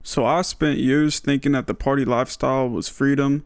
So I spent years thinking that the party lifestyle was freedom,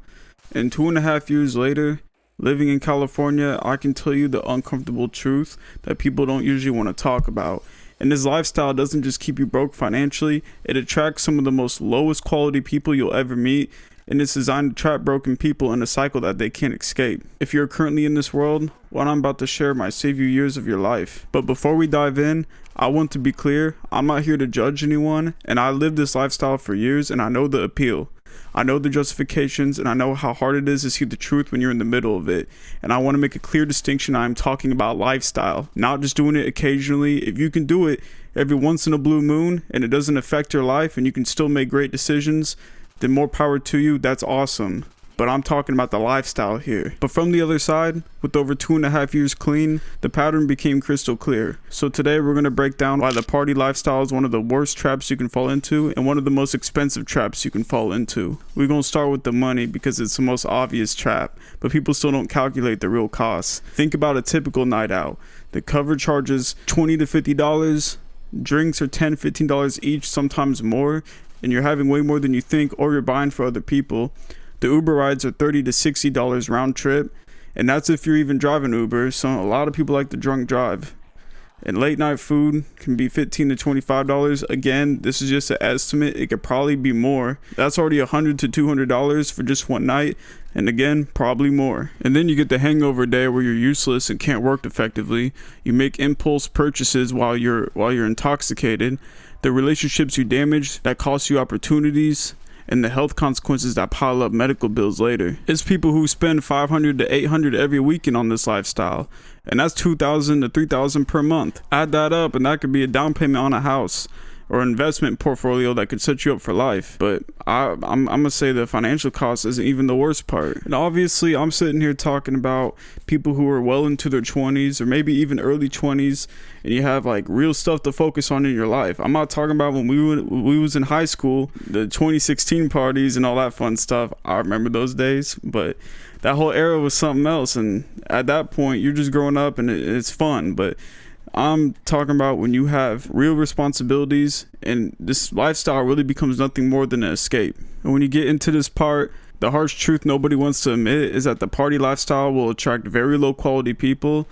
and 2.5 years later, living in California, I can tell you the uncomfortable truth that people don't usually want to talk about. And this lifestyle doesn't just keep you broke financially, it attracts some of the most lowest quality people you'll ever meet, and it's designed to trap broken people in a cycle that they can't escape. If you're currently in this world, what I'm about to share might save you years of your life. But before we dive in, I want to be clear, I'm not here to judge anyone, and I lived this lifestyle for years and I know the appeal. I know the justifications, and I know how hard it is to see the truth when you're in the middle of it. And I want to make a clear distinction. I'm talking about lifestyle, not just doing it occasionally. If you can do it every once in a blue moon and it doesn't affect your life and you can still make great decisions, then more power to you. That's awesome. But I'm talking about the lifestyle here. But from the other side, with over 2.5 years clean, the pattern became crystal clear. So today we're going to break down why the party lifestyle is one of the worst traps you can fall into and one of the most expensive traps you can fall into. We're going to start with the money because it's the most obvious trap, but people still don't calculate the real costs. Think about a typical night out. The cover charges $20 to $50, drinks are $10, $15 each, sometimes more, and you're having way more than you think, or you're buying for other people. The Uber rides are $30 to $60 round trip, and that's if you're even driving Uber, so a lot of people like to drunk drive. And late night food can be $15 to $25. Again, this is just an estimate. It could probably be more. That's already $100 to $200 for just one night, and again, probably more. And then you get the hangover day where you're useless and can't work effectively. You make impulse purchases while you're intoxicated. The relationships you damage that cost you opportunities, and the health consequences that pile up medical bills later. It's people who spend $500 to $800 every weekend on this lifestyle, and that's $2,000 to $3,000 per month. Add that up and that could be a down payment on a house or investment portfolio that could set you up for life. But I'm gonna say the financial cost isn't even the worst part. And obviously I'm sitting here talking about people who are well into their 20s or maybe even early 20s, and you have like real stuff to focus on in your life. I'm not talking about when we was in high school, the 2016 parties and all that fun stuff. I remember those days, but that whole era was something else, and at that point you're just growing up and it's fun. But I'm talking about when you have real responsibilities and this lifestyle really becomes nothing more than an escape. And when you get into this part, the harsh truth nobody wants to admit is that the party lifestyle will attract very low quality people.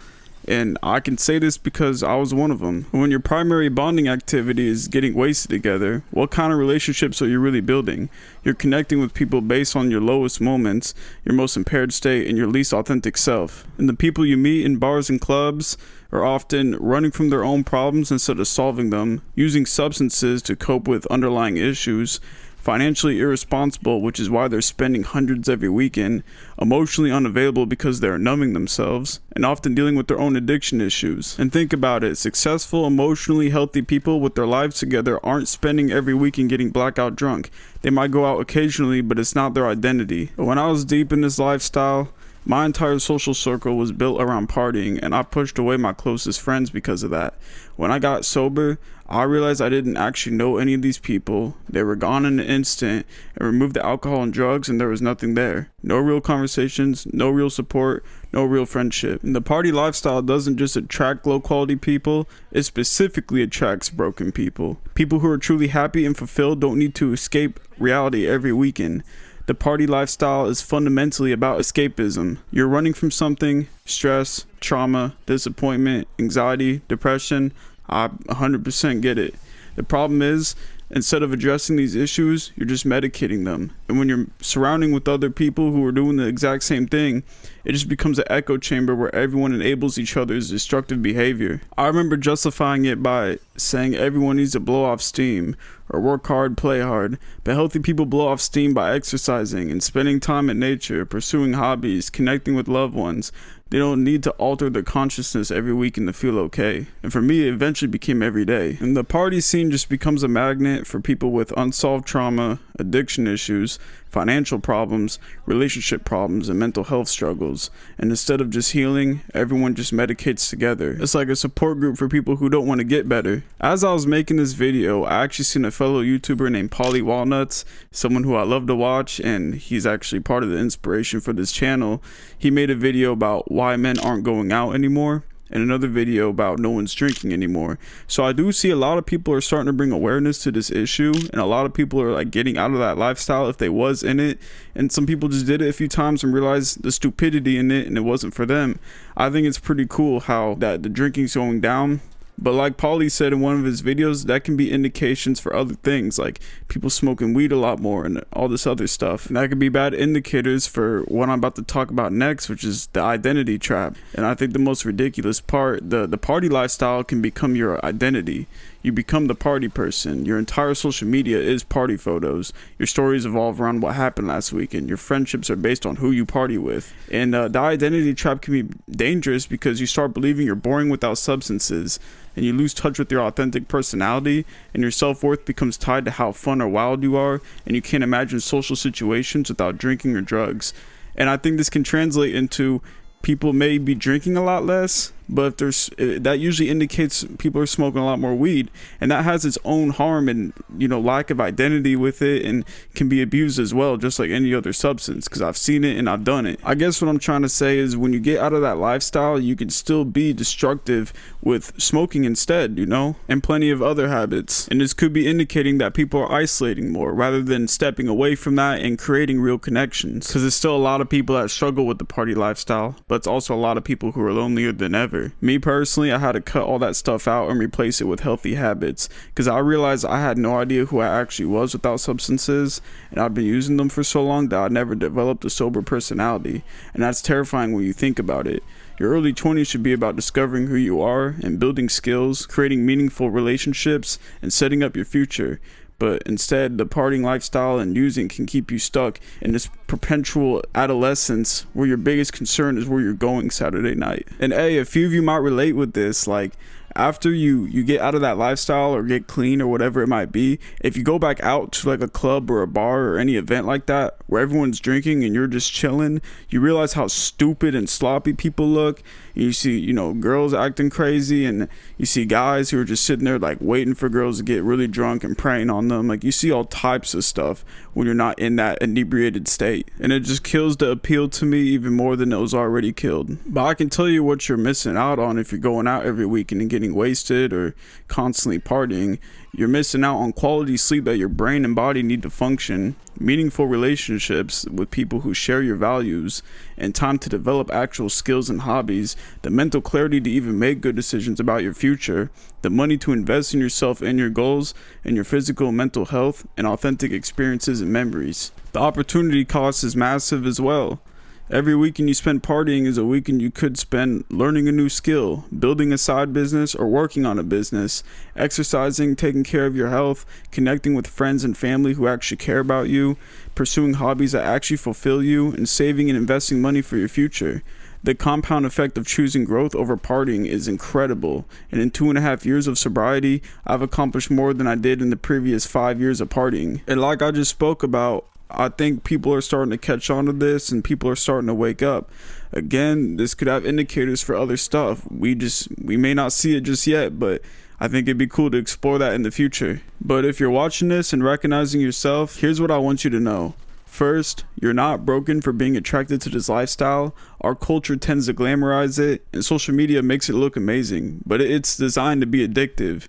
And I can say this because I was one of them. When your primary bonding activity is getting wasted together, what kind of relationships are you really building? You're connecting with people based on your lowest moments, your most impaired state, and your least authentic self. And the people you meet in bars and clubs are often running from their own problems instead of solving them, using substances to cope with underlying issues, financially irresponsible, which is why they're spending hundreds every weekend, emotionally unavailable because they're numbing themselves, and often dealing with their own addiction issues. And think about it, successful, emotionally healthy people with their lives together aren't spending every weekend getting blackout drunk. They might go out occasionally, but it's not their identity. But when I was deep in this lifestyle, my entire social circle was built around partying, and I pushed away my closest friends because of that. When I got sober, I realized I didn't actually know any of these people. They were gone in an instant, and removed the alcohol and drugs, and there was nothing there. No real conversations, no real support, no real friendship. And the party lifestyle doesn't just attract low quality people, it specifically attracts broken people. People who are truly happy and fulfilled don't need to escape reality every weekend. The party lifestyle is fundamentally about escapism. You're running from something, stress, trauma, disappointment, anxiety, depression. I 100% get it. The problem is, instead of addressing these issues, you're just medicating them. And when you're surrounding with other people who are doing the exact same thing, it just becomes an echo chamber where everyone enables each other's destructive behavior. I remember justifying it by saying everyone needs to blow off steam or work hard, play hard. But healthy people blow off steam by exercising and spending time in nature, pursuing hobbies, connecting with loved ones. They don't need to alter their consciousness every weekend to feel okay. And for me, it eventually became every day. And the party scene just becomes a magnet for people with unsolved trauma, addiction issues, financial problems, relationship problems, and mental health struggles. And instead of just healing, everyone just medicates together. It's like a support group for people who don't want to get better. As I was making this video, I actually seen a fellow YouTuber named Paulie Walnuts, someone who I love to watch, and he's actually part of the inspiration for this channel. He made a video about why men aren't going out anymore. and another video about no one's drinking anymore. So I do see a lot of people are starting to bring awareness to this issue, and a lot of people are like getting out of that lifestyle if they was in it, and some people just did it a few times and realized the stupidity in it and it wasn't for them. I think it's pretty cool how that the drinking's going down. But like Paulie said in one of his videos, that can be indications for other things, like people smoking weed a lot more and all this other stuff. And that could be bad indicators for what I'm about to talk about next, which is the identity trap. And I think the most ridiculous part, the party lifestyle can become your identity. You become the party person. Your entire social media is party photos. Your stories evolve around what happened last week, and your friendships are based on who you party with. And the identity trap can be dangerous because you start believing you're boring without substances, and you lose touch with your authentic personality, and your self-worth becomes tied to how fun or wild you are, and you can't imagine social situations without drinking or drugs. And I think this can translate into people may be drinking a lot less, but if there's that usually indicates people are smoking a lot more weed, and that has its own harm and lack of identity with it, and can be abused as well, just like any other substance, because I've seen it and I've done it. I guess what I'm trying to say is when you get out of that lifestyle, you can still be destructive with smoking instead, and plenty of other habits. And this could be indicating that people are isolating more rather than stepping away from that and creating real connections, because there's still a lot of people that struggle with the party lifestyle, but it's also a lot of people who are lonelier than ever. Me personally, I had to cut all that stuff out and replace it with healthy habits, because I realized I had no idea who I actually was without substances, and I've been using them for so long that I never developed a sober personality, and that's terrifying when you think about it. Your early 20s should be about discovering who you are and building skills, creating meaningful relationships, and setting up your future. But instead, the partying lifestyle and using can keep you stuck in this perpetual adolescence where your biggest concern is where you're going Saturday night. And a few of you might relate with this, like after you get out of that lifestyle or get clean or whatever it might be, if you go back out to like a club or a bar or any event like that where everyone's drinking and you're just chilling, you realize how stupid and sloppy people look. You see, girls acting crazy, and you see guys who are just sitting there like waiting for girls to get really drunk and preying on them. Like you see all types of stuff when you're not in that inebriated state, and it just kills the appeal to me even more than it was already killed. But I can tell you what you're missing out on if you're going out every weekend and getting wasted or constantly partying. You're missing out on quality sleep that your brain and body need to function, meaningful relationships with people who share your values, and time to develop actual skills and hobbies, the mental clarity to even make good decisions about your future, the money to invest in yourself and your goals, and your physical and mental health, and authentic experiences and memories. The opportunity cost is massive as well. Every weekend you spend partying is a weekend you could spend learning a new skill, building a side business, or working on a business, exercising, taking care of your health, connecting with friends and family who actually care about you, pursuing hobbies that actually fulfill you, and saving and investing money for your future. The compound effect of choosing growth over partying is incredible, and in 2.5 years of sobriety, I've accomplished more than I did in the previous 5 years of partying. And like I just spoke about, I think people are starting to catch on to this, and people are starting to wake up. Again, this could have indicators for other stuff. We may not see it just yet, but I think it'd be cool to explore that in the future. But if you're watching this and recognizing yourself, here's what I want you to know. First, you're not broken for being attracted to this lifestyle. Our culture tends to glamorize it, and social media makes it look amazing, but it's designed to be addictive.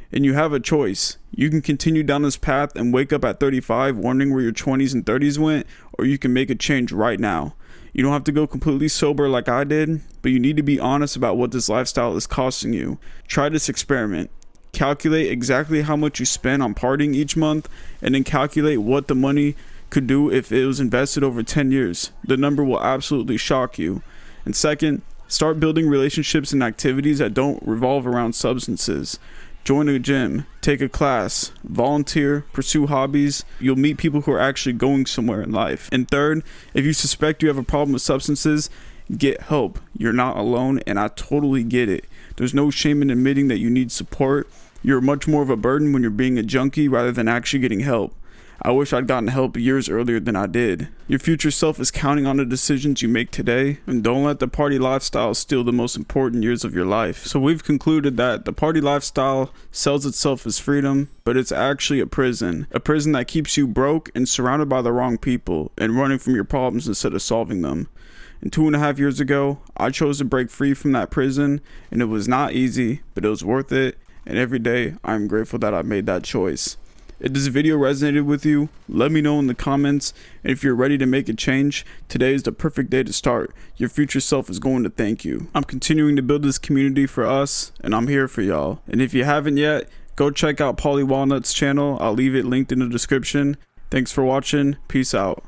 And you have a choice. You can continue down this path and wake up at 35 wondering where your 20s and 30s went, or you can make a change right now. You don't have to go completely sober like I did, but you need to be honest about what this lifestyle is costing you. Try this experiment. Calculate exactly how much you spend on partying each month, and then calculate what the money could do if it was invested over 10 years. The number will absolutely shock you. And second, start building relationships and activities that don't revolve around substances. Join a gym, take a class, volunteer, pursue hobbies. You'll meet people who are actually going somewhere in life. And third, if you suspect you have a problem with substances, get help. You're not alone, and I totally get it. There's no shame in admitting that you need support. You're much more of a burden when you're being a junkie rather than actually getting help. I wish I'd gotten help years earlier than I did. Your future self is counting on the decisions you make today, and don't let the party lifestyle steal the most important years of your life. So we've concluded that the party lifestyle sells itself as freedom, but it's actually a prison that keeps you broke and surrounded by the wrong people and running from your problems instead of solving them. And 2.5 years ago, I chose to break free from that prison, and it was not easy, but it was worth it. And every day, I'm grateful that I made that choice. If this video resonated with you, let me know in the comments. And if you're ready to make a change, today is the perfect day to start. Your future self is going to thank you. I'm continuing to build this community for us, and I'm here for y'all. And if you haven't yet, go check out Paulie Walnut's channel. I'll leave it linked in the description. Thanks for watching. Peace out.